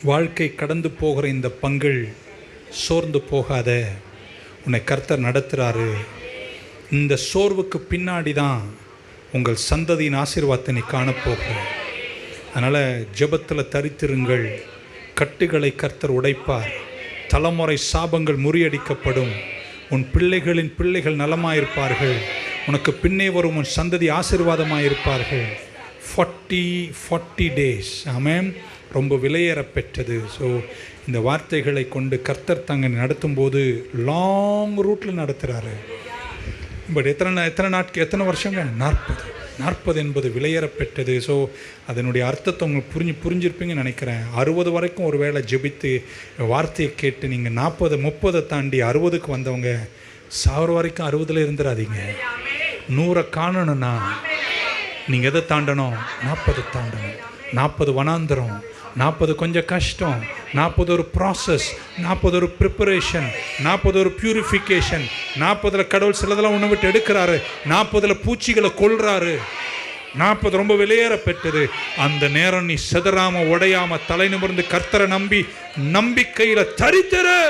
வாழ்க்கை கடந்து போகிற இந்த பங்கில் சோர்ந்து போகாத, உன்னை கர்த்தர் நடத்துகிறாரு. இந்த சோர்வுக்கு பின்னாடி தான் உங்கள் சந்ததியின் ஆசீர்வாதத்தை நீ காணப்போகிற. அதனால் ஜெபத்தில் தரித்திருங்கள். கட்டுகளை கர்த்தர் உடைப்பார். தலைமுறை சாபங்கள் முறியடிக்கப்படும். உன் பிள்ளைகளின் பிள்ளைகள் நலமாயிருப்பார்கள். உனக்கு பின்னே வரும் உன் சந்ததி ஆசீர்வாதமாயிருப்பார்கள். 40 days, ஆமென், ரொம்ப விலையேற பெற்றது. ஸோ இந்த வார்த்தைகளை கொண்டு கர்த்தர் தங்க நடத்தும்போது லாங் ரூட்டில் நடத்துகிறாரு. பட் எத்தனை வருஷங்க? 40 என்பது விலையேற பெற்றது. ஸோ அதனுடைய அர்த்தத்தை உங்களுக்கு புரிஞ்சிருப்பீங்கன்னு நினைக்கிறேன். 60 வரைக்கும் ஒரு வேளை ஜெபித்து வார்த்தையை கேட்டு நீங்கள் 40-30 தாண்டி 60க்கு வந்தவங்க சாவர வரைக்கும் 60 இருந்துடாதீங்க. 100 காணணும்னா நீங்கள் எதை தாண்டணும்? 40 தாண்டணும். 40 வனாந்தரம், 40 கொஞ்சம் கஷ்டம், 40 ஒரு ப்ராசஸ், 40 ஒரு ப்ரிப்பரேஷன், 40 ஒரு பியூரிஃபிகேஷன், 40 கடவுள் சிலதெல்லாம் உன்னை விட்டு எடுக்கிறாரு, 40 பூச்சிகளை கொல்றாரு, 40 ரொம்ப விலையேற பெற்றது. அந்த நேரம் நீ செதறாம உடையாம தலை நிமிர்ந்து கர்த்தரை நம்பி நம்பிக்கையில தரித்திரு.